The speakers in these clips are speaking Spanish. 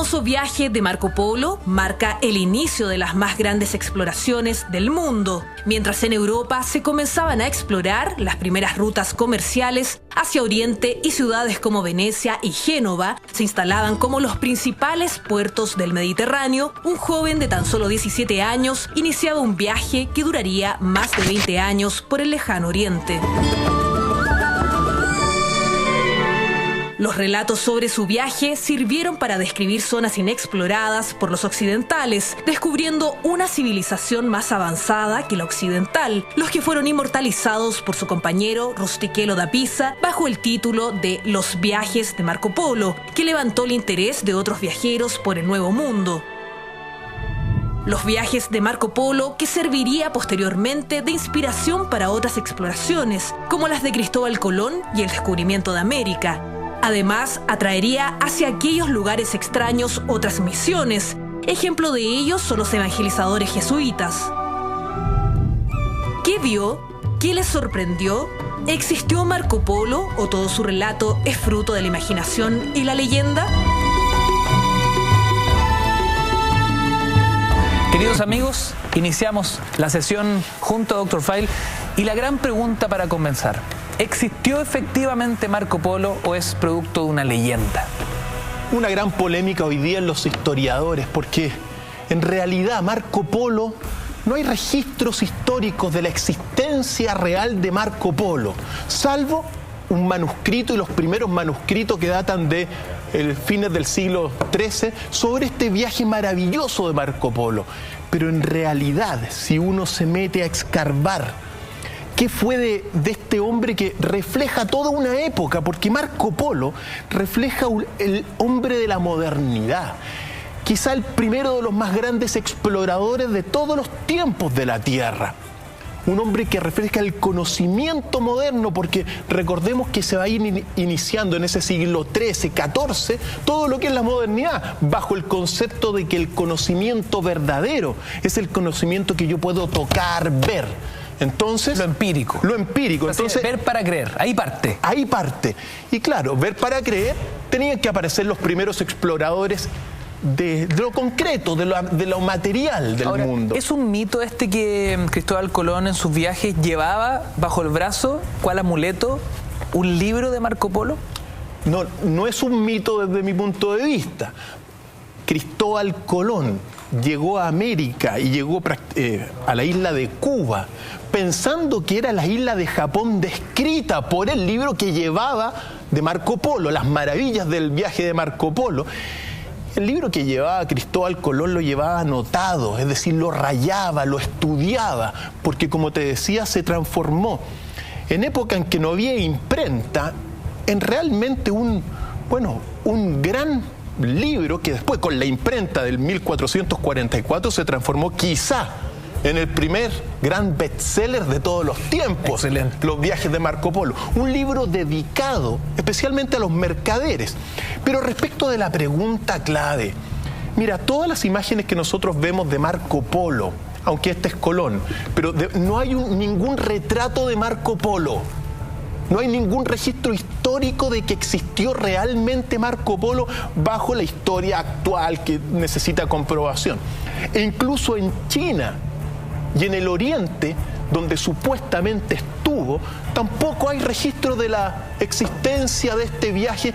famoso viaje de Marco Polo marca el inicio de las más grandes exploraciones del mundo, mientras en Europa se comenzaban a explorar las primeras rutas comerciales hacia Oriente y ciudades como Venecia y Génova se instalaban como los principales puertos del Mediterráneo. Un joven de tan solo 17 años iniciaba un viaje que duraría más de 20 años por el lejano Oriente. Los relatos sobre su viaje sirvieron para describir zonas inexploradas por los occidentales, descubriendo una civilización más avanzada que la occidental, los que fueron inmortalizados por su compañero Rustichello da Pisa bajo el título de Los viajes de Marco Polo, que levantó el interés de otros viajeros por el Nuevo Mundo. Los viajes de Marco Polo, que serviría posteriormente de inspiración para otras exploraciones, como las de Cristóbal Colón y el descubrimiento de América. Además, atraería hacia aquellos lugares extraños otras misiones. Ejemplo de ellos son los evangelizadores jesuitas. ¿Qué vio? ¿Qué les sorprendió? ¿Existió Marco Polo o todo su relato es fruto de la imaginación y la leyenda? Queridos amigos, iniciamos la sesión junto a Dr. File y la gran pregunta para comenzar: ¿existió efectivamente Marco Polo o es producto de una leyenda? Una gran polémica hoy día en los historiadores, porque en realidad Marco Polo, no hay registros históricos de la existencia real de Marco Polo, salvo un manuscrito y los primeros manuscritos que datan de fines del siglo XIII sobre este viaje maravilloso de Marco Polo. Pero en realidad, si uno se mete a escarbar ¿qué fue de este hombre que refleja toda una época? Porque Marco Polo refleja el hombre de la modernidad. Quizá el primero de los más grandes exploradores de todos los tiempos de la Tierra. Un hombre que refleja el conocimiento moderno, porque recordemos que se va a ir iniciando en ese siglo XIII, XIV, todo lo que es la modernidad, bajo el concepto de que el conocimiento verdadero es el conocimiento que yo puedo tocar, ver. Entonces, lo empírico. Lo empírico. Entonces, ver para creer, ahí parte. Ahí parte. Y claro, ver para creer, tenían que aparecer los primeros exploradores de lo concreto, de lo material del mundo. ¿Es un mito este que Cristóbal Colón en sus viajes llevaba bajo el brazo, cual amuleto, un libro de Marco Polo? No, no es un mito desde mi punto de vista. Cristóbal Colón llegó a América y llegó a la isla de Cuba pensando que era la isla de Japón descrita por el libro que llevaba de Marco Polo, Las maravillas del viaje de Marco Polo. El libro que llevaba Cristóbal Colón lo llevaba anotado, es decir, lo rayaba, lo estudiaba, porque como te decía, se transformó en época en que no había imprenta en realmente un gran libro que después con la imprenta del 1444 se transformó quizá en el primer gran bestseller de todos los tiempos. Excelente. Los viajes de Marco Polo. Un libro dedicado especialmente a los mercaderes. Pero respecto de la pregunta clave, mira, todas las imágenes que nosotros vemos de Marco Polo, aunque este es Colón, pero no hay ningún retrato de Marco Polo. No hay ningún registro histórico de que existió realmente Marco Polo bajo la historia actual que necesita comprobación. E incluso en China y en el Oriente, donde supuestamente estuvo, tampoco hay registro de la existencia de este viaje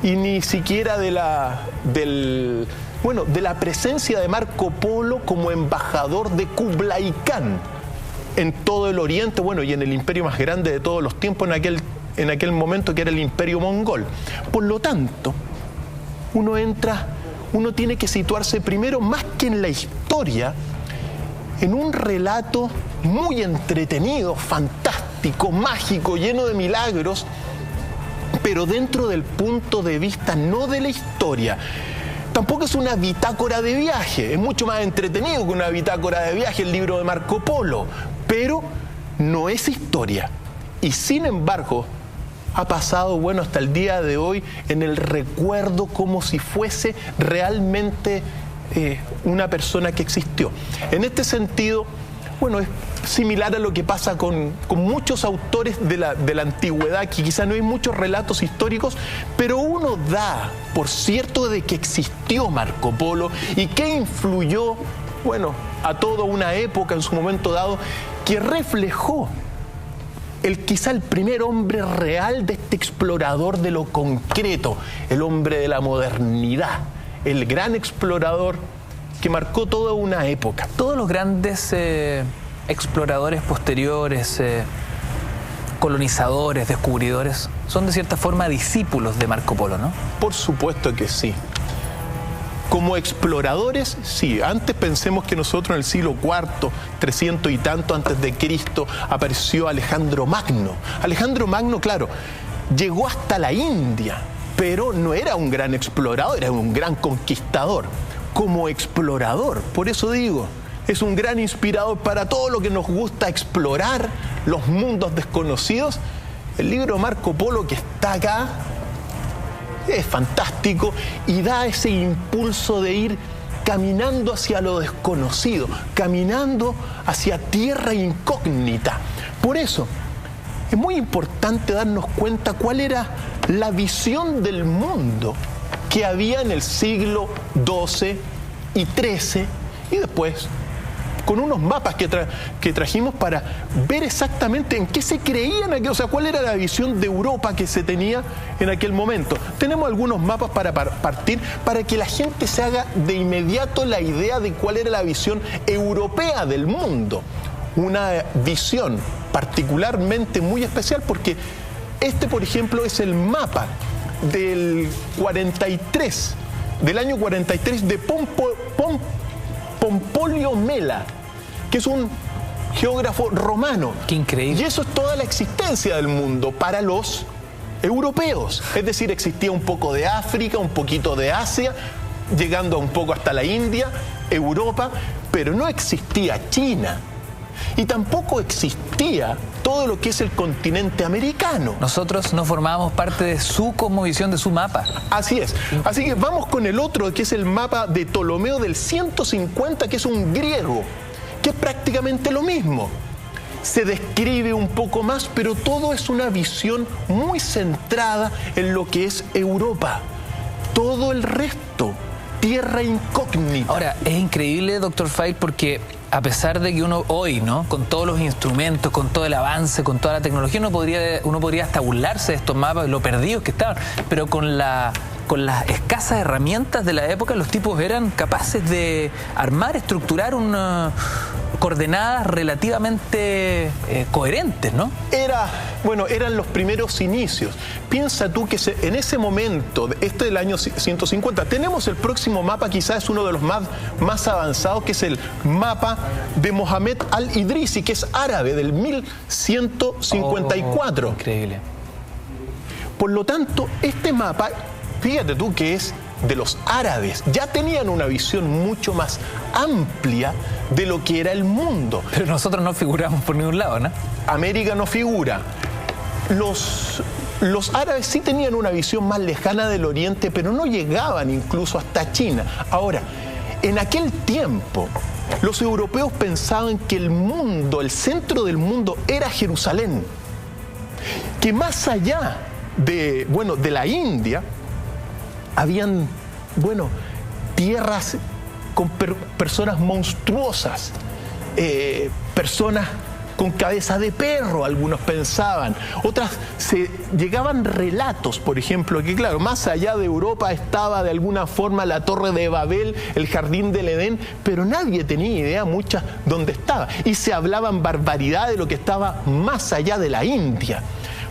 y ni siquiera de la presencia de Marco Polo como embajador de Kublai Khan en todo el Oriente, y en el imperio más grande de todos los tiempos en aquel momento, que era el imperio mongol. Por lo tanto, uno tiene que situarse primero, más que en la historia, en un relato muy entretenido, fantástico, mágico, lleno de milagros, pero dentro del punto de vista no de la historia. Tampoco es una bitácora de viaje, es mucho más entretenido que una bitácora de viaje el libro de Marco Polo, pero no es historia. Y sin embargo, ha pasado, hasta el día de hoy en el recuerdo como si fuese realmente una persona que existió. En este sentido, bueno, es similar a lo que pasa con muchos autores de la antigüedad, que quizá no hay muchos relatos históricos, pero uno da por cierto de que existió Marco Polo y que influyó, bueno, a toda una época en su momento dado, que reflejó quizá el primer hombre real de este explorador de lo concreto, el hombre de la modernidad, el gran explorador que marcó toda una época. Todos los grandes exploradores posteriores, colonizadores, descubridores, son de cierta forma discípulos de Marco Polo, ¿no? Por supuesto que sí. Como exploradores, sí. Antes pensemos que nosotros en el siglo IV, 300 y tanto antes de Cristo, apareció Alejandro Magno. Alejandro Magno, claro, llegó hasta la India, pero no era un gran explorador, era un gran conquistador. Como explorador, por eso digo, es un gran inspirador para todo lo que nos gusta explorar, los mundos desconocidos. El libro Marco Polo que está acá es fantástico y da ese impulso de ir caminando hacia lo desconocido, caminando hacia tierra incógnita. Por eso es muy importante darnos cuenta cuál era la visión del mundo que había en el siglo XII y XIII y después con unos mapas que trajimos para ver exactamente en qué se creían aquí, o sea, cuál era la visión de Europa que se tenía en aquel momento. Tenemos algunos mapas para partir, para que la gente se haga de inmediato la idea de cuál era la visión europea del mundo. Una visión particularmente muy especial porque por ejemplo, es el mapa del 43, del año 43 de Pomponio Mela, que es un geógrafo romano. ¡Qué increíble! Y eso es toda la existencia del mundo para los europeos. Es decir, existía un poco de África, un poquito de Asia, llegando un poco hasta la India, Europa, pero no existía China. Y tampoco existía todo lo que es el continente americano. Nosotros no formábamos parte de su cosmovisión, de su mapa. Así es. Así que vamos con el otro, que es el mapa de Ptolomeo del 150, que es un griego, que es prácticamente lo mismo. Se describe un poco más, pero todo es una visión muy centrada en lo que es Europa. Todo el resto, tierra incógnita. Ahora, es increíble, Dr. File, porque a pesar de que uno hoy, ¿no?, con todos los instrumentos, con todo el avance, con toda la tecnología, uno podría hasta burlarse de estos mapas, lo perdidos que estaban, pero con las escasas herramientas de la época, los tipos eran capaces de armar, estructurar coordenadas relativamente coherentes, ¿no? Eran los primeros inicios. Piensa tú que en ese momento, del año 150, tenemos el próximo mapa, quizás es uno de los más avanzados, que es el mapa de Mohamed al-Idrisi, que es árabe, del 1154. Increíble. Por lo tanto, este mapa, fíjate tú que es de los árabes, ya tenían una visión mucho más amplia de lo que era el mundo. Pero nosotros no figuramos por ningún lado, ¿no? América no figura. Los árabes sí tenían una visión más lejana del Oriente, pero no llegaban incluso hasta China. Ahora, en aquel tiempo, los europeos pensaban que el mundo, el centro del mundo, era Jerusalén. Que más allá de la India, habían, tierras con personas monstruosas, personas con cabeza de perro, algunos pensaban. Otras, llegaban relatos, por ejemplo, que claro, más allá de Europa estaba de alguna forma la Torre de Babel, el Jardín del Edén, pero nadie tenía idea mucha dónde estaba. Y se hablaban barbaridad de lo que estaba más allá de la India.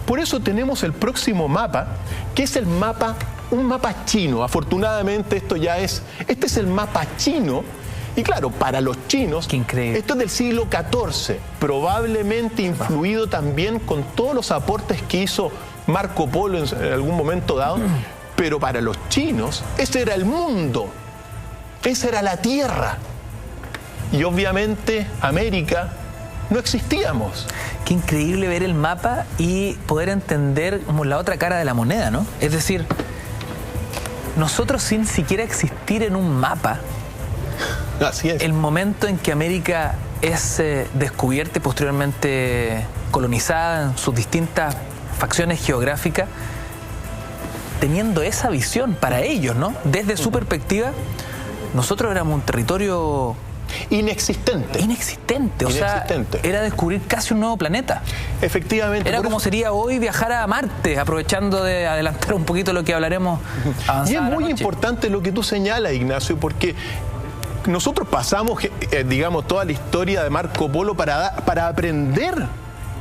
Por eso tenemos el próximo mapa, que es un mapa chino. Afortunadamente este es el mapa chino. Y claro, para los chinos, esto es del siglo XIV, probablemente influido también con todos los aportes que hizo Marco Polo en algún momento dado, pero para los chinos ese era el mundo, esa era la tierra. Y obviamente América no existíamos. Qué increíble ver el mapa y poder entender como la otra cara de la moneda, ¿no? Es decir, nosotros sin siquiera existir en un mapa, así es, el momento en que América es descubierta y posteriormente colonizada en sus distintas facciones geográficas, teniendo esa visión para ellos, ¿no? Desde su perspectiva, nosotros éramos un territorio inexistente. O sea, era descubrir casi un nuevo planeta. Efectivamente. Era como sería hoy viajar a Marte, aprovechando de adelantar un poquito lo que hablaremos avanzada. Y es muy importante lo que tú señalas, Ignacio, porque nosotros pasamos, digamos, toda la historia de Marco Polo para aprender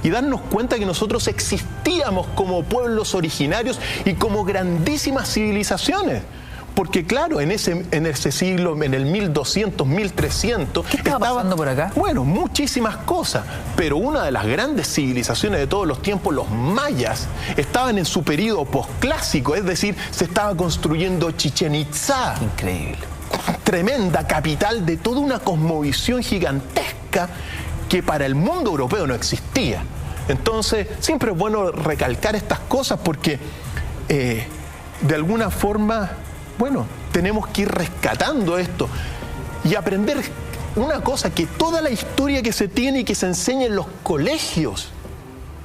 y darnos cuenta que nosotros existíamos como pueblos originarios y como grandísimas civilizaciones. Porque claro, en ese siglo, en el 1200, 1300... ¿Qué estaba pasando por acá? Bueno, muchísimas cosas, pero una de las grandes civilizaciones de todos los tiempos, los mayas, estaban en su periodo posclásico, es decir, se estaba construyendo Chichén Itzá. Increíble. Tremenda capital de toda una cosmovisión gigantesca que para el mundo europeo no existía. Entonces, siempre es bueno recalcar estas cosas porque de alguna forma, bueno, tenemos que ir rescatando esto y aprender una cosa, que toda la historia que se tiene y que se enseña en los colegios,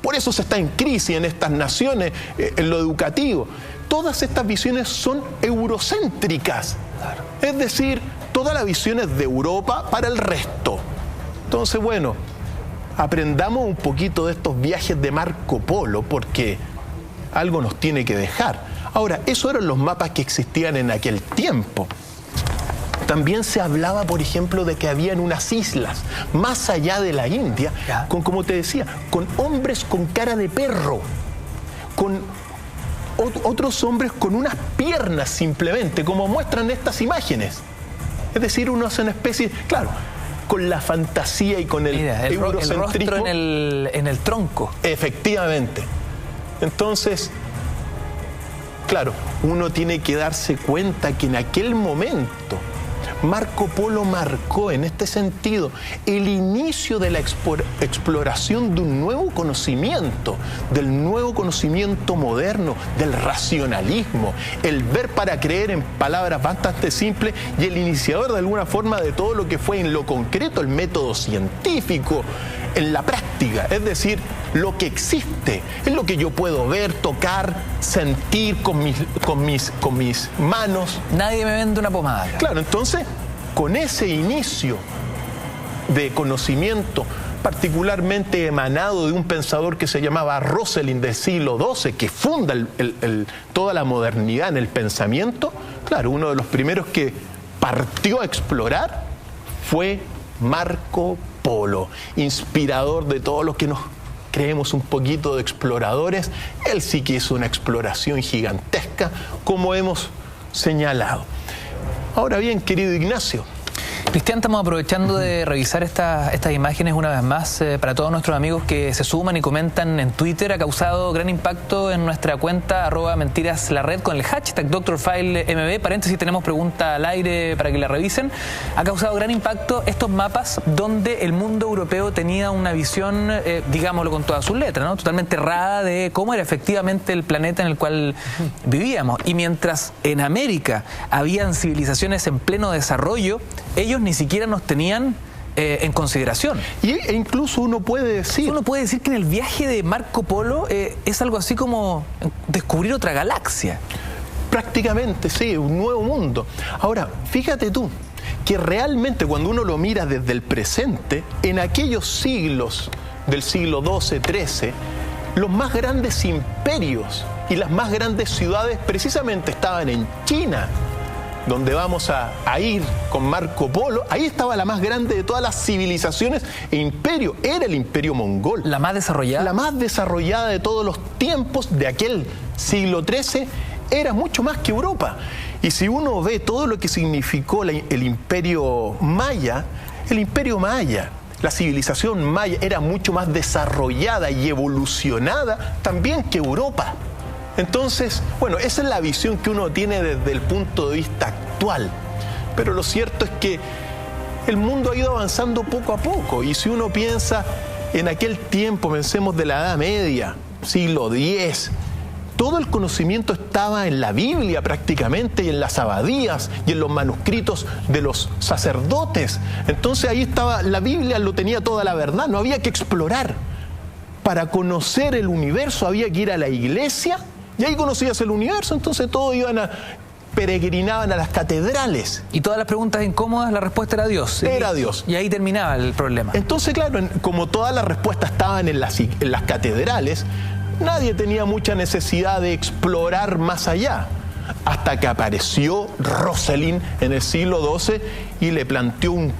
por eso se está en crisis en estas naciones, en lo educativo, todas estas visiones son eurocéntricas. Claro. Es decir, todas las visiones de Europa para el resto. Entonces, bueno, aprendamos un poquito de estos viajes de Marco Polo porque algo nos tiene que dejar. Ahora, esos eran los mapas que existían en aquel tiempo. También se hablaba, por ejemplo, de que habían unas islas más allá de la India, con, como te decía, con hombres con cara de perro, con otros hombres con unas piernas simplemente, como muestran estas imágenes. Es decir, unos en especie, claro, con la fantasía y con el eurocentrismo. El rostro en el tronco. Efectivamente. Entonces, claro, uno tiene que darse cuenta que en aquel momento Marco Polo marcó en este sentido el inicio de la exploración de un nuevo conocimiento, del nuevo conocimiento moderno, del racionalismo, el ver para creer en palabras bastante simples y el iniciador de alguna forma de todo lo que fue en lo concreto el método científico, en la práctica, es decir, lo que existe, es lo que yo puedo ver, tocar, sentir con mis manos. Nadie me vende una pomada. Claro, entonces, con ese inicio de conocimiento, particularmente emanado de un pensador que se llamaba Rosselin del siglo XII, que funda toda la modernidad en el pensamiento, claro, uno de los primeros que partió a explorar fue Marco Polo, inspirador de todos los que nos creemos un poquito de exploradores. Él sí que hizo una exploración gigantesca, como hemos señalado. Ahora bien, querido Ignacio. Cristian, estamos aprovechando de revisar estas imágenes una vez más para todos nuestros amigos que se suman y comentan en Twitter. Ha causado gran impacto en nuestra cuenta @mentiras_la_red con el hashtag DrFileMB. Paréntesis, tenemos pregunta al aire para que la revisen. Ha causado gran impacto estos mapas donde el mundo europeo tenía una visión, digámoslo con todas sus letras, ¿no? Totalmente errada de cómo era efectivamente el planeta en el cual vivíamos. Y mientras en América habían civilizaciones en pleno desarrollo, ellos ni siquiera nos tenían en consideración. E incluso uno puede decir que en el viaje de Marco Polo es algo así como descubrir otra galaxia. Prácticamente, sí, un nuevo mundo. Ahora, fíjate tú, que realmente cuando uno lo mira desde el presente, en aquellos siglos del siglo XII, XIII, los más grandes imperios y las más grandes ciudades precisamente estaban en China, donde vamos a ir con Marco Polo. Ahí estaba la más grande de todas las civilizaciones e imperio, era el imperio mongol. ¿La más desarrollada? La más desarrollada de todos los tiempos de aquel siglo XIII, era mucho más que Europa. Y si uno ve todo lo que significó el imperio maya, la civilización maya era mucho más desarrollada y evolucionada también que Europa. Entonces, bueno, esa es la visión que uno tiene desde el punto de vista actual. Pero lo cierto es que el mundo ha ido avanzando poco a poco. Y si uno piensa en aquel tiempo, pensemos de la Edad Media, siglo X, todo el conocimiento estaba en la Biblia prácticamente, y en las abadías, y en los manuscritos de los sacerdotes. Entonces ahí estaba, la Biblia lo tenía toda la verdad, no había que explorar. Para conocer el universo había que ir a la iglesia, y ahí conocías el universo, entonces todos peregrinaban a las catedrales. Y todas las preguntas incómodas, la respuesta era Dios. ¿Sí? Era Dios. Y ahí terminaba el problema. Entonces, claro, como todas las respuestas estaban en las catedrales, nadie tenía mucha necesidad de explorar más allá. Hasta que apareció Rosselin en el siglo XII y le planteó un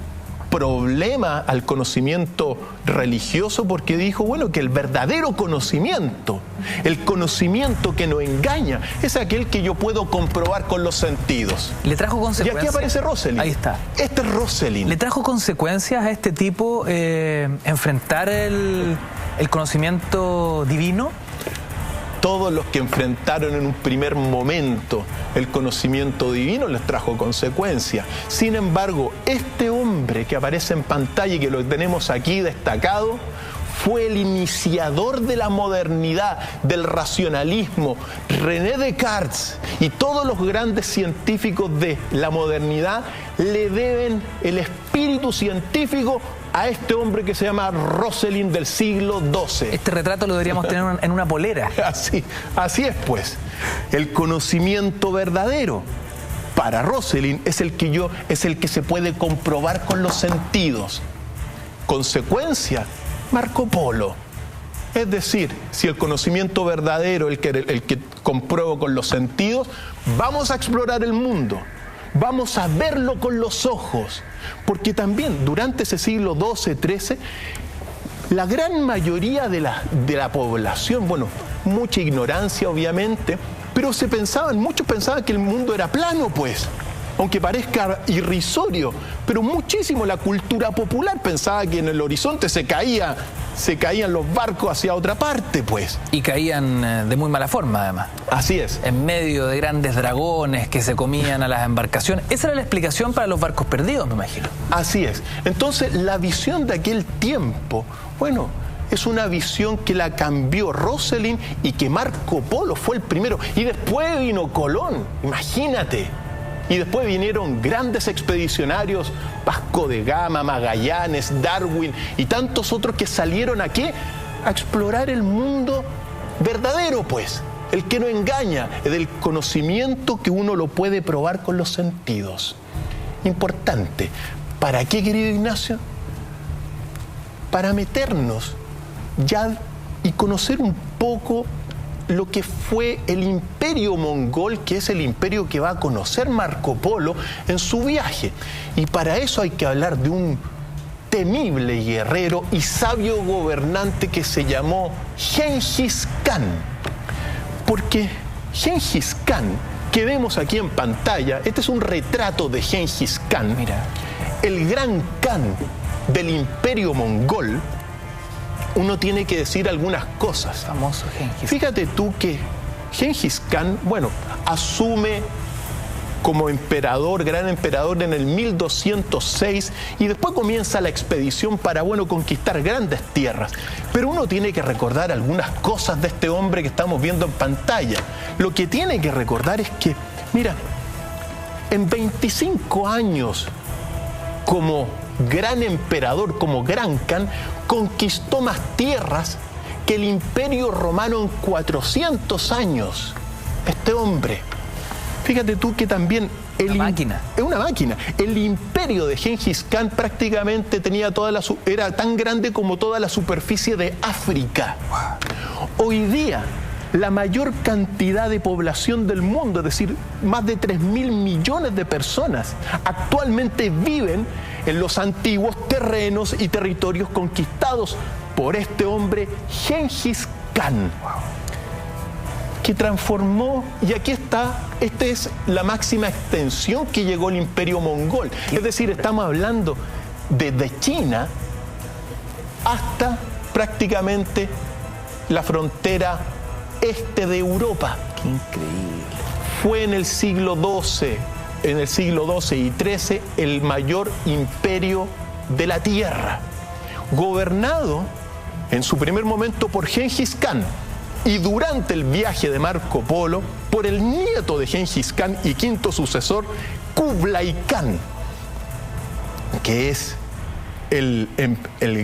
problema al conocimiento religioso, porque dijo, bueno, que el verdadero conocimiento, el conocimiento que no engaña, es aquel que yo puedo comprobar con los sentidos. ¿Le trajo consecuencias? Y aquí aparece Rosselin. Ahí está. Este es Rosselin. ¿Le trajo consecuencias a este tipo enfrentar el conocimiento divino? Todos los que enfrentaron en un primer momento el conocimiento divino les trajo consecuencias. Sin embargo, este hombre que aparece en pantalla y que lo tenemos aquí destacado, fue el iniciador de la modernidad, del racionalismo. René Descartes y todos los grandes científicos de la modernidad le deben el espíritu científico a este hombre que se llama Rosselin del siglo XII. Este retrato lo deberíamos tener en una polera. Así es, pues. El conocimiento verdadero para Rosselin es el que se puede comprobar con los sentidos. Consecuencia, Marco Polo. Es decir, si el conocimiento verdadero, el que compruebo con los sentidos, vamos a explorar el mundo. Vamos a verlo con los ojos, porque también durante ese siglo XII, XIII, la gran mayoría de la población, bueno, mucha ignorancia obviamente, pero muchos pensaban que el mundo era plano, pues, aunque parezca irrisorio, pero muchísimo la cultura popular pensaba que en el horizonte se caían los barcos hacia otra parte, pues. Y caían de muy mala forma, además. Así es. En medio de grandes dragones que se comían a las embarcaciones. Esa era la explicación para los barcos perdidos, me imagino. Así es. Entonces, la visión de aquel tiempo, bueno, es una visión que la cambió Rosselin y que Marco Polo fue el primero. Y después vino Colón, imagínate. Y después vinieron grandes expedicionarios, Vasco de Gama, Magallanes, Darwin y tantos otros que salieron aquí a explorar el mundo verdadero, pues, el que no engaña, es del conocimiento que uno lo puede probar con los sentidos. Importante. ¿Para qué, querido Ignacio? Para meternos ya y conocer un poco lo que fue el imperio mongol, que es el imperio que va a conocer Marco Polo en su viaje. Y para eso hay que hablar de un temible guerrero y sabio gobernante que se llamó Gengis Khan. Porque Gengis Khan, que vemos aquí en pantalla, este es un retrato de Gengis Khan, mira, el gran Khan del imperio mongol. Uno tiene que decir algunas cosas. Famoso Gengis. Fíjate tú que Gengis Khan, bueno, asume como emperador, gran emperador en el 1206 y después comienza la expedición para, bueno, conquistar grandes tierras. Pero uno tiene que recordar algunas cosas de este hombre que estamos viendo en pantalla. Lo que tiene que recordar es que, mira, en 25 años como gran emperador, como gran Khan, conquistó más tierras que el imperio romano en 400 años. Este hombre, fíjate tú que también es una máquina. El imperio de Gengis Khan prácticamente tenía era tan grande como toda la superficie de África. Hoy día, la mayor cantidad de población del mundo, es decir, más de 3.000 millones de personas, actualmente viven en los antiguos terrenos y territorios conquistados por este hombre, Gengis Khan, que transformó, y aquí está, esta es la máxima extensión que llegó el imperio mongol. Es decir, estamos hablando desde China hasta prácticamente la frontera este de Europa. ¡Qué increíble! Fue en el siglo XII y XIII el mayor imperio de la tierra, gobernado en su primer momento por Gengis Khan, y durante el viaje de Marco Polo por el nieto de Gengis Khan y quinto sucesor, Kublai Khan, que es el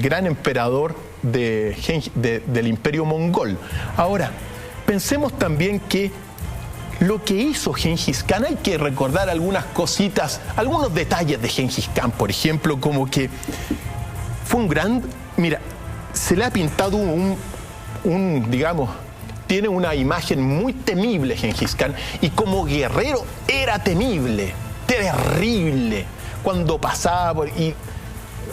gran emperador del imperio mongol. Ahora, pensemos también que lo que hizo Gengis Khan, hay que recordar algunas cositas, algunos detalles de Gengis Khan, por ejemplo, como que fue un gran... Mira, se le ha pintado digamos, tiene una imagen muy temible Gengis Khan, y como guerrero era temible, terrible, cuando pasaba por... y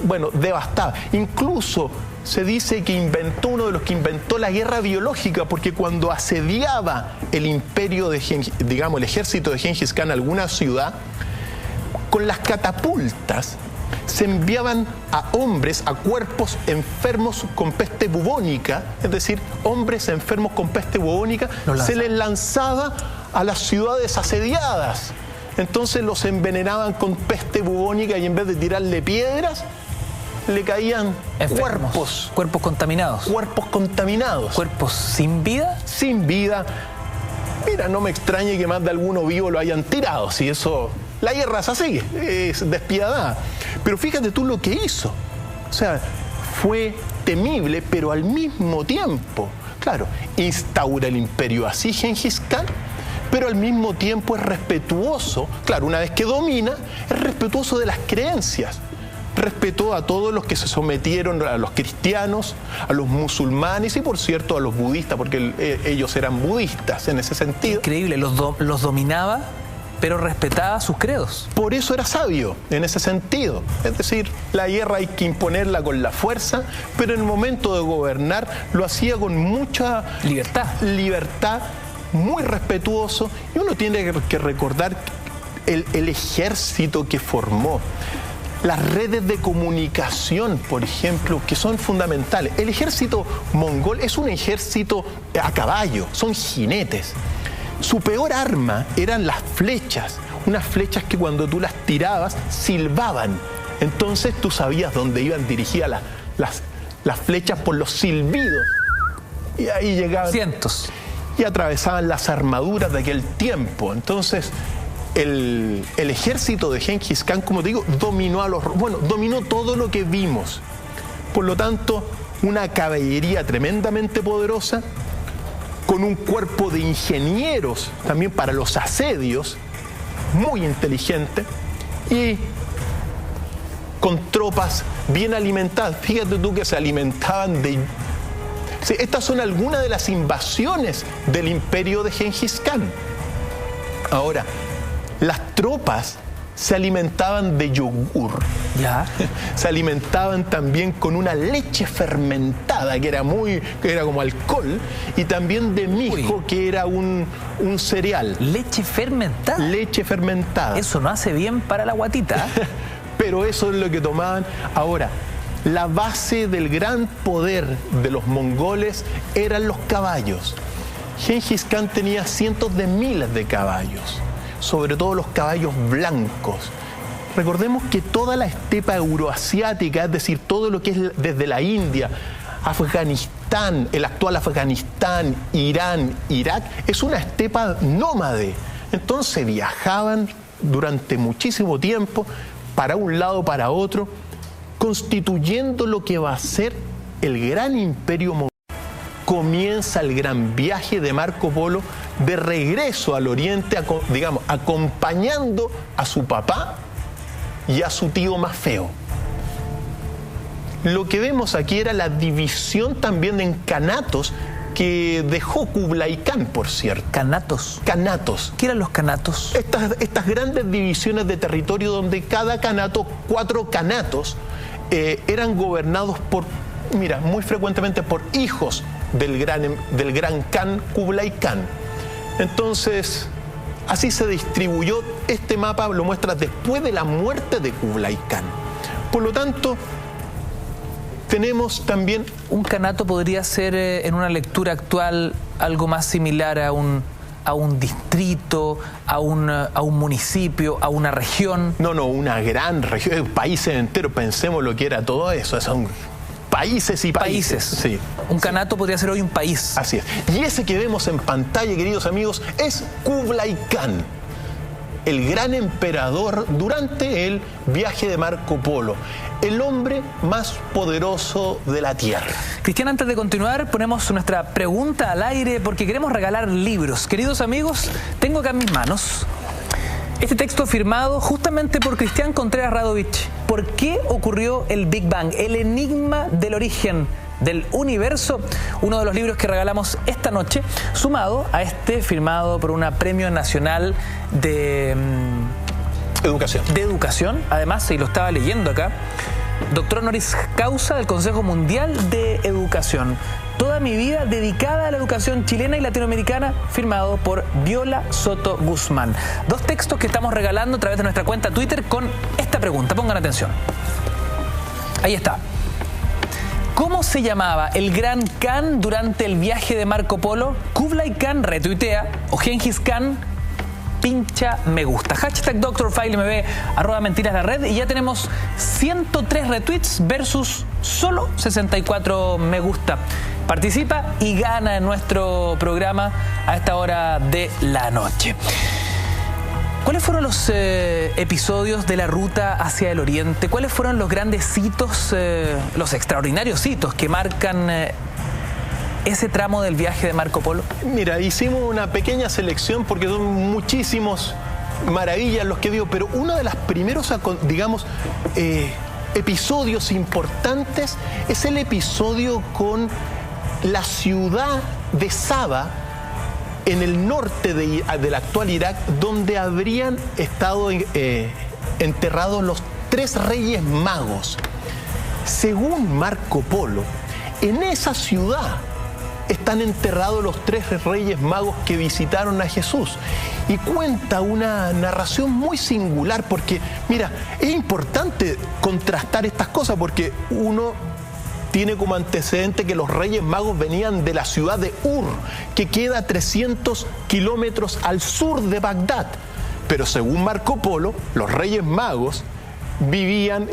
bueno, devastaba. Incluso se dice que uno de los que inventó la guerra biológica, porque cuando asediaba el imperio de el ejército de Gengis Khan alguna ciudad, con las catapultas se enviaban a hombres, a cuerpos enfermos con peste bubónica, es decir, hombres enfermos con peste bubónica, se les lanzaba a las ciudades asediadas. Entonces los envenenaban con peste bubónica y en vez de tirarle piedras, le caían cuerpos contaminados. Cuerpos contaminados. ¿Cuerpos sin vida? Sin vida. Mira, no me extrañe que más de alguno vivo lo hayan tirado. Si eso... La guerra es así, es despiadada. Pero fíjate tú lo que hizo. O sea, fue temible, pero al mismo tiempo, claro, instaura el imperio así Gengis Khan, pero al mismo tiempo es respetuoso. Claro, una vez que domina, es respetuoso de las creencias. Respetó a todos los que se sometieron, a los cristianos, a los musulmanes y, por cierto, a los budistas, porque ellos eran budistas en ese sentido. Increíble, los dominaba, pero respetaba sus credos. Por eso era sabio, en ese sentido. Es decir, la guerra hay que imponerla con la fuerza, pero en el momento de gobernar lo hacía con mucha libertad, muy respetuoso. Y uno tiene que recordar el ejército que formó. Las redes de comunicación, por ejemplo, que son fundamentales. El ejército mongol es un ejército a caballo, son jinetes. Su peor arma eran las flechas, unas flechas que cuando tú las tirabas silbaban. Entonces tú sabías dónde iban dirigidas las flechas por los silbidos. Y ahí llegaban... Cientos. Y atravesaban las armaduras de aquel tiempo. Entonces... El ejército de Gengis Khan, como te digo, dominó todo lo que vimos. Por lo tanto, una caballería tremendamente poderosa, con un cuerpo de ingenieros también para los asedios, muy inteligente, y con tropas bien alimentadas. Fíjate tú que se alimentaban de... Sí, estas son algunas de las invasiones del imperio de Gengis Khan. Ahora, las tropas se alimentaban de yogur. ¿Ya? Se alimentaban también con una leche fermentada, que era como alcohol, y también de mijo, que era un cereal. ¿Leche fermentada? Leche fermentada. Eso no hace bien para la guatita. Pero eso es lo que tomaban. Ahora, la base del gran poder de los mongoles eran los caballos. Gengis Khan tenía cientos de miles de caballos, sobre todo los caballos blancos. Recordemos que toda la estepa euroasiática, es decir, todo lo que es desde la India, Afganistán, el actual Afganistán, Irán, Irak, es una estepa nómade. Entonces viajaban durante muchísimo tiempo para un lado, para otro, constituyendo lo que va a ser el gran imperio mongol. Comienza el gran viaje de Marco Polo de regreso al oriente, digamos, acompañando a su papá y a su tío más feo. Lo que vemos aquí era la división también en canatos que dejó Kublai Khan, por cierto. ¿Canatos? Canatos. ¿Qué eran los canatos? Estas grandes divisiones de territorio donde cada canato, 4 canatos, eran gobernados por, mira, muy frecuentemente por hijos del gran Khan, Kublai Khan. Entonces, así se distribuyó. Este mapa lo muestra después de la muerte de Kublai Khan. Por lo tanto, tenemos también... Un canato podría ser, en una lectura actual, algo más similar a un distrito, a un municipio, a una región. No, una gran región, países enteros. Pensemos lo que era todo eso. Son países y países. Sí. Un kanato podría ser hoy un país. Así es. Y ese que vemos en pantalla, queridos amigos, es Kublai Khan, el gran emperador durante el viaje de Marco Polo, el hombre más poderoso de la Tierra. Cristian, antes de continuar, ponemos nuestra pregunta al aire porque queremos regalar libros. Queridos amigos, tengo acá en mis manos este texto firmado justamente por Cristian Contreras Radovich. ¿Por qué ocurrió el Big Bang? El enigma del origen del universo, uno de los libros que regalamos esta noche, sumado a este firmado por un premio nacional de educación. Además, se lo estaba leyendo acá, doctor honoris causa del Consejo Mundial de Educación. Toda mi vida dedicada a la educación chilena y latinoamericana, firmado por Viola Soto Guzmán. Dos textos que estamos regalando a través de nuestra cuenta Twitter con esta pregunta. Pongan atención. Ahí está. ¿Cómo se llamaba el gran Khan durante el viaje de Marco Polo? Kublai Khan retuitea o Gengis Khan pincha me gusta. Hashtag DrFileMB, @mentiras la red, y ya tenemos 103 retweets versus solo 64 me gusta. Participa y gana en nuestro programa a esta hora de la noche. ¿Cuáles fueron los episodios de la ruta hacia el oriente? ¿Cuáles fueron los grandes hitos, los extraordinarios hitos que marcan ese tramo del viaje de Marco Polo? Mira, hicimos una pequeña selección porque son muchísimos maravillas los que dio, pero uno de los primeros, digamos, episodios importantes es el episodio con la ciudad de Saba, en el norte del actual Irak, donde habrían estado enterrados los 3 reyes magos. Según Marco Polo, en esa ciudad están enterrados los 3 reyes magos que visitaron a Jesús. Y cuenta una narración muy singular porque, mira, es importante contrastar estas cosas porque uno tiene como antecedente que los Reyes Magos venían de la ciudad de Ur, que queda a 300 kilómetros al sur de Bagdad. Pero según Marco Polo, los Reyes Magos vivían,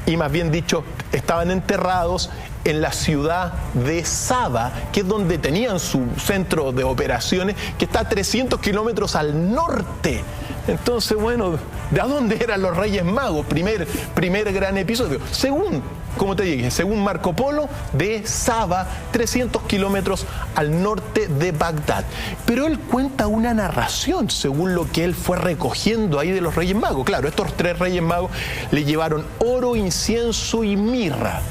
y más bien dicho, estaban enterrados en la ciudad de Saba, que es donde tenían su centro de operaciones, que está a 300 kilómetros al norte. Entonces, bueno, ¿de dónde eran los Reyes Magos? Primer gran episodio. Según, como te dije, según Marco Polo, de Saba, 300 kilómetros al norte de Bagdad. Pero él cuenta una narración, según lo que él fue recogiendo ahí de los Reyes Magos. Claro, estos 3 Reyes Magos le llevaron oro, incienso y mirra.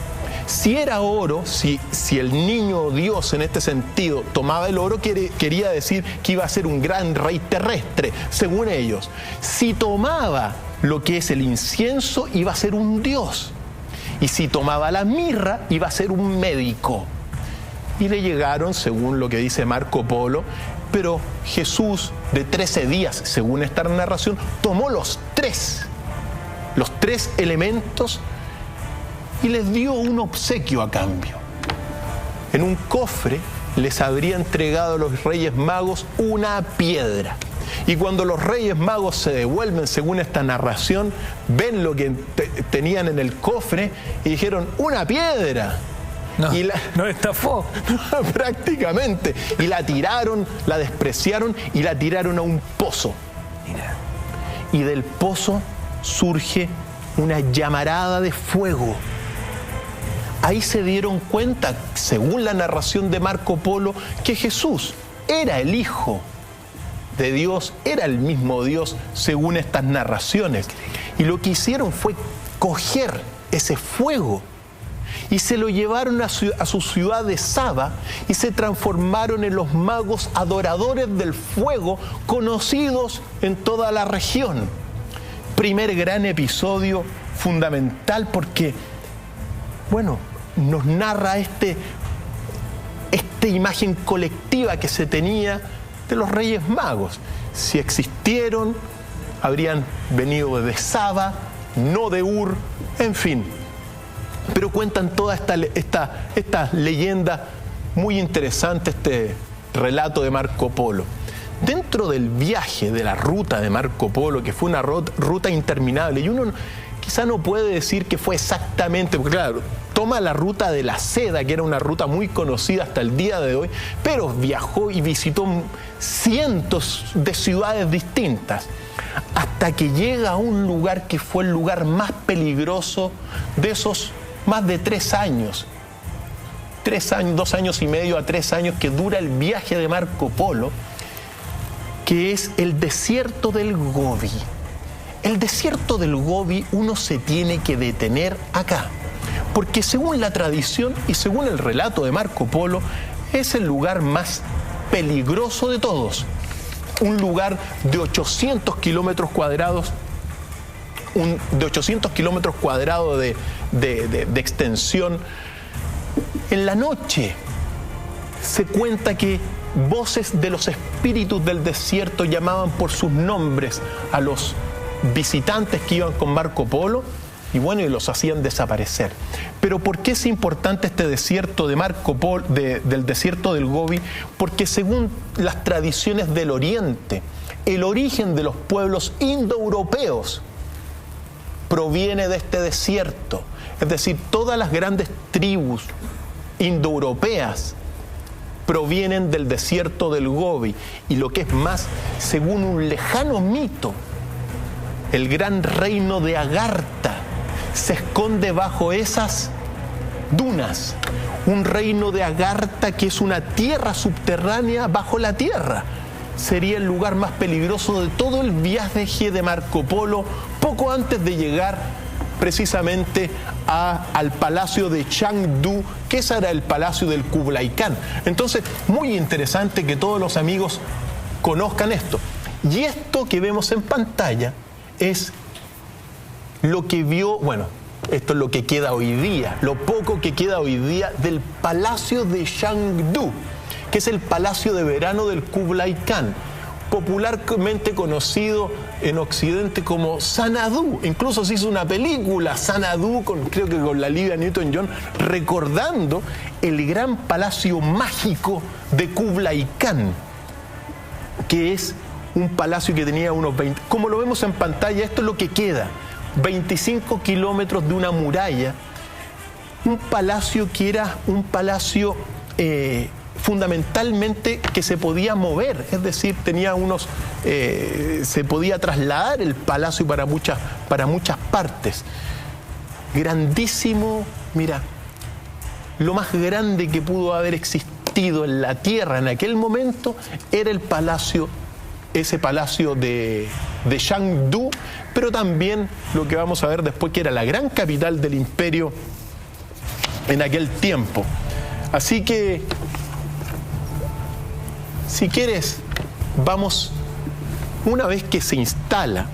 Si era oro, si el niño Dios en este sentido tomaba el oro, quería decir que iba a ser un gran rey terrestre, según ellos. Si tomaba lo que es el incienso, iba a ser un dios. Y si tomaba la mirra, iba a ser un médico. Y le llegaron, según lo que dice Marco Polo, pero Jesús, de 13 días, según esta narración, tomó los tres elementos y les dio un obsequio a cambio. En un cofre les habría entregado a los Reyes Magos una piedra. Y cuando los Reyes Magos se devuelven, según esta narración, ven lo que tenían en el cofre y dijeron, ¡una piedra! No estafó. Prácticamente. Y la tiraron, la despreciaron y la tiraron a un pozo. Mira. Y del pozo surge una llamarada de fuego. Ahí se dieron cuenta, según la narración de Marco Polo, que Jesús era el Hijo de Dios, era el mismo Dios, según estas narraciones. Y lo que hicieron fue coger ese fuego y se lo llevaron a su ciudad de Saba y se transformaron en los magos adoradores del fuego conocidos en toda la región. Primer gran episodio fundamental porque, bueno, nos narra esta imagen colectiva que se tenía de los Reyes Magos. Si existieron, habrían venido de Saba, no de Ur, en fin. Pero cuentan toda esta leyenda muy interesante, este relato de Marco Polo. Dentro del viaje, de la ruta de Marco Polo, que fue una ruta interminable, y uno quizá no puede decir que fue exactamente, porque claro, toma la ruta de la seda, que era una ruta muy conocida hasta el día de hoy, pero viajó y visitó cientos de ciudades distintas, hasta que llega a un lugar que fue el lugar más peligroso de esos más de 3 años. 3 años, 2 años y medio a 3 años que dura el viaje de Marco Polo, que es el desierto del Gobi. El desierto del Gobi uno se tiene que detener acá, porque según la tradición y según el relato de Marco Polo, es el lugar más peligroso de todos. Un lugar de 800 kilómetros cuadrados, de 800 kilómetros cuadrados de extensión. En la noche se cuenta que voces de los espíritus del desierto llamaban por sus nombres a los visitantes que iban con Marco Polo y bueno, y los hacían desaparecer. Pero ¿por qué es importante este desierto de Marco Polo, del desierto del Gobi? Porque según las tradiciones del Oriente, el origen de los pueblos indoeuropeos proviene de este desierto. Es decir, todas las grandes tribus indoeuropeas provienen del desierto del Gobi. Y lo que es más, según un lejano mito, el gran reino de Agartha se esconde bajo esas dunas. Un reino de Agartha que es una tierra subterránea bajo la tierra. Sería el lugar más peligroso de todo el viaje de Marco Polo, poco antes de llegar precisamente al palacio de Chengdu, que ese era el palacio del Kublai Khan. Entonces, muy interesante que todos los amigos conozcan esto. Y esto que vemos en pantalla es lo que vio, bueno, esto es lo que queda hoy día, lo poco que queda hoy día del palacio de Chengdu, que es el palacio de verano del Kublai Khan, popularmente conocido en Occidente como Xanadu. Incluso se hizo una película, Xanadu, creo que con la Olivia Newton-John, recordando el gran palacio mágico de Kublai Khan, que es un palacio que tenía unos 20... Como lo vemos en pantalla, esto es lo que queda. 25 kilómetros de una muralla. Un palacio que era un palacio fundamentalmente que se podía mover, es decir, tenía unos, se podía trasladar el palacio para muchas partes. Grandísimo, mira, lo más grande que pudo haber existido en la tierra en aquel momento era el palacio, ese palacio de Chengdu, pero también lo que vamos a ver después, que era la gran capital del imperio en aquel tiempo. Así que, si quieres, vamos, una vez que se instala,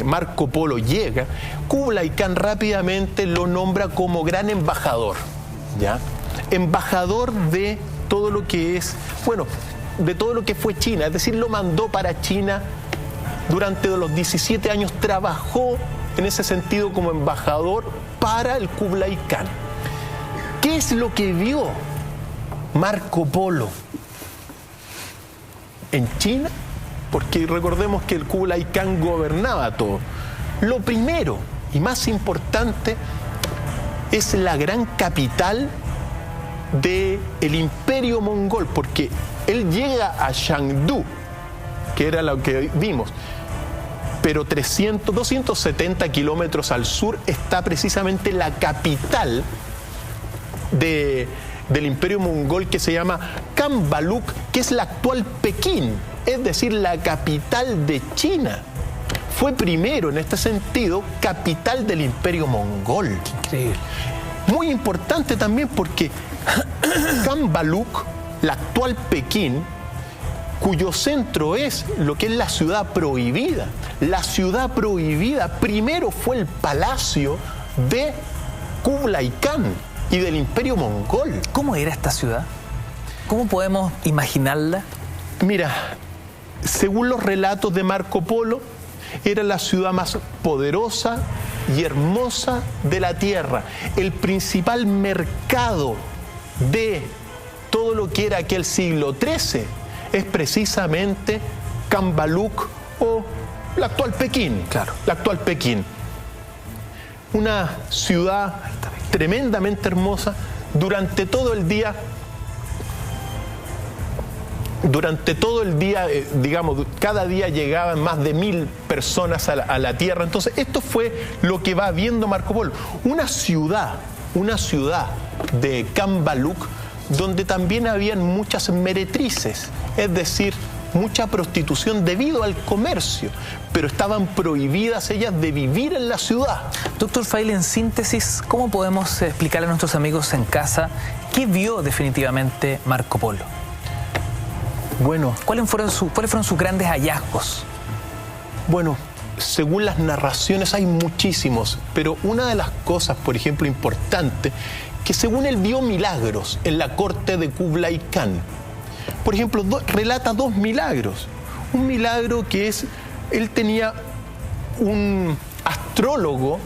Marco Polo llega, Kublai Khan rápidamente lo nombra como gran embajador, ¿ya? Embajador de todo lo que es, bueno, de todo lo que fue China, es decir, lo mandó para China. Durante los 17 años trabajó en ese sentido como embajador para el Kublai Khan. ¿Qué es lo que vio Marco Polo en China? Porque recordemos que el Kublai Khan gobernaba todo. Lo primero y más importante es la gran capital del imperio mongol, porque él llega a Chengdu, que era lo que vimos, pero 270 kilómetros al sur está precisamente la capital del imperio mongol, que se llama Kambaluk, que es la actual Pekín, es decir, la capital de China. Fue primero, en este sentido, capital del imperio mongol. Increíble. Muy importante también porque Kambaluk, la actual Pekín, cuyo centro es lo que es la ciudad prohibida. La ciudad prohibida primero fue el palacio de Kublai Khan y del imperio mongol. ¿Cómo era esta ciudad? ¿Cómo podemos imaginarla? Mira, según los relatos de Marco Polo, era la ciudad más poderosa y hermosa de la tierra. El principal mercado de todo lo que era aquel siglo XIII es precisamente Kambaluk, o la actual Pekín. Claro. La actual Pekín. Una ciudad tremendamente hermosa. Durante todo el día, digamos, cada día llegaban más de 1000 personas a la Tierra. Entonces, esto fue lo que va viendo Marco Polo. Una ciudad de Cambaluc, donde también habían muchas meretrices, es decir, mucha prostitución debido al comercio, pero estaban prohibidas ellas de vivir en la ciudad. Doctor Fail, en síntesis, ¿cómo podemos explicarle a nuestros amigos en casa qué vio definitivamente Marco Polo? Bueno, ¿Cuáles fueron sus grandes hallazgos? Bueno, según las narraciones hay muchísimos, pero una de las cosas, por ejemplo, importante, que según él vio milagros en la corte de Kublai Khan. Por ejemplo, relata 2 milagros. Un milagro que es, él tenía un astrólogo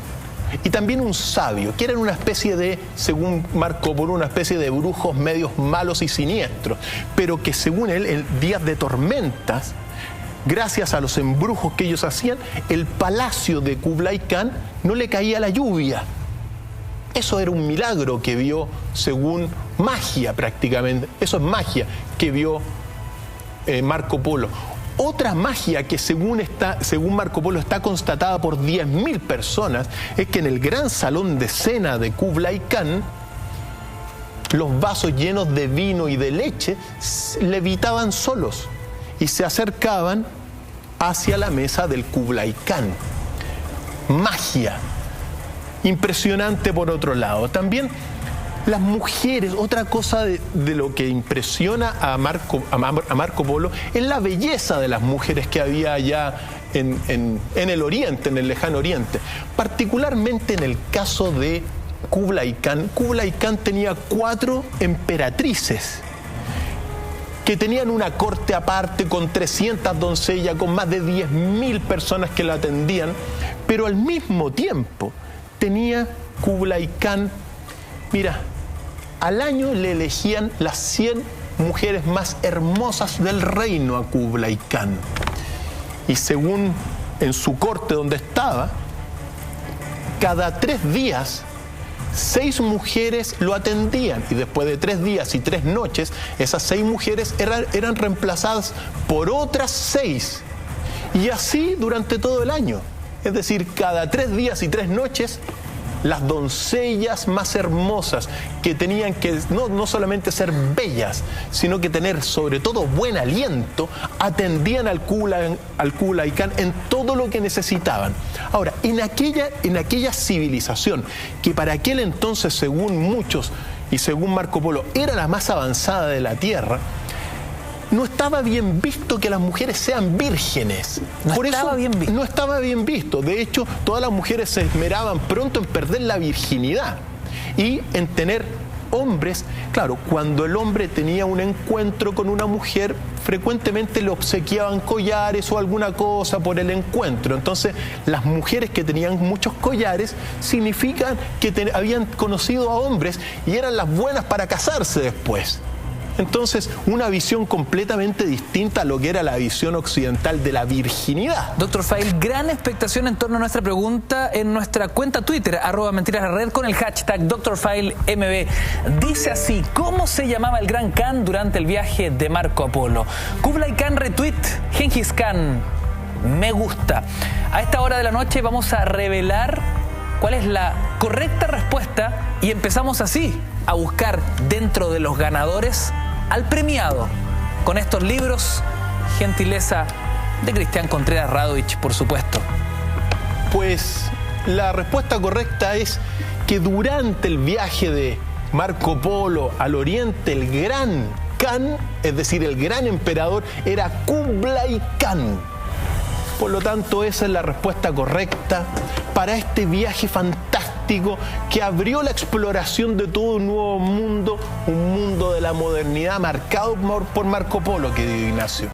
y también un sabio, que eran una especie de, según Marco Polo, una especie de brujos medios malos y siniestros, pero que según él, en días de tormentas, gracias a los embrujos que ellos hacían, el palacio de Kublai Khan no le caía la lluvia. Eso era un milagro que vio, según magia prácticamente, eso es magia que vio Marco Polo. Otra magia que según Marco Polo está constatada por 10.000 personas es que en el gran salón de cena de Kublai Khan, los vasos llenos de vino y de leche levitaban solos y se acercaban hacia la mesa del Kublai Khan. Magia. Impresionante por otro lado. También las mujeres, otra cosa de lo que impresiona a Marco Polo es la belleza de las mujeres que había allá en el Oriente, en el lejano Oriente. Particularmente en el caso de Kublai Khan. Kublai Khan tenía 4 emperatrices que tenían una corte aparte con 300 doncellas, con más de 10.000 personas que la atendían, pero al mismo tiempo tenía Kublai Khan, mira, al año le elegían las 100 mujeres más hermosas del reino a Kublai Khan. Y según en su corte donde estaba, cada 3 días, 6 mujeres lo atendían. Y después de 3 días y 3 noches, esas 6 mujeres eran reemplazadas por otras 6. Y así durante todo el año. Es decir, cada 3 días y 3 noches, las doncellas más hermosas, que tenían que no solamente ser bellas, sino que tener sobre todo buen aliento, atendían al Kublai Khan en todo lo que necesitaban. Ahora, en aquella civilización, que para aquel entonces, según muchos y según Marco Polo, era la más avanzada de la Tierra, no estaba bien visto que las mujeres sean vírgenes. No estaba bien visto. De hecho, todas las mujeres se esmeraban pronto en perder la virginidad y en tener hombres. Claro, cuando el hombre tenía un encuentro con una mujer, frecuentemente le obsequiaban collares o alguna cosa por el encuentro. Entonces, las mujeres que tenían muchos collares significan que habían conocido a hombres y eran las buenas para casarse después. Entonces, una visión completamente distinta a lo que era la visión occidental de la virginidad. Doctor Fail, gran expectación en torno a nuestra pregunta en nuestra cuenta Twitter, @mentirasred, con el hashtag DrFailMB. Dice así: ¿cómo se llamaba el gran Khan durante el viaje de Marco Polo? Kublai Khan retweet, Genghis Khan me gusta. A esta hora de la noche vamos a revelar cuál es la correcta respuesta y empezamos así a buscar dentro de los ganadores al premiado con estos libros, gentileza de Cristian Contreras Radovich, por supuesto. Pues la respuesta correcta es que durante el viaje de Marco Polo al Oriente, el gran Khan, es decir, el gran emperador, era Kublai Khan. Por lo tanto, esa es la respuesta correcta para este viaje fantástico que abrió la exploración de todo un nuevo mundo, un mundo de la modernidad marcado por Marco Polo, querido Ignacio.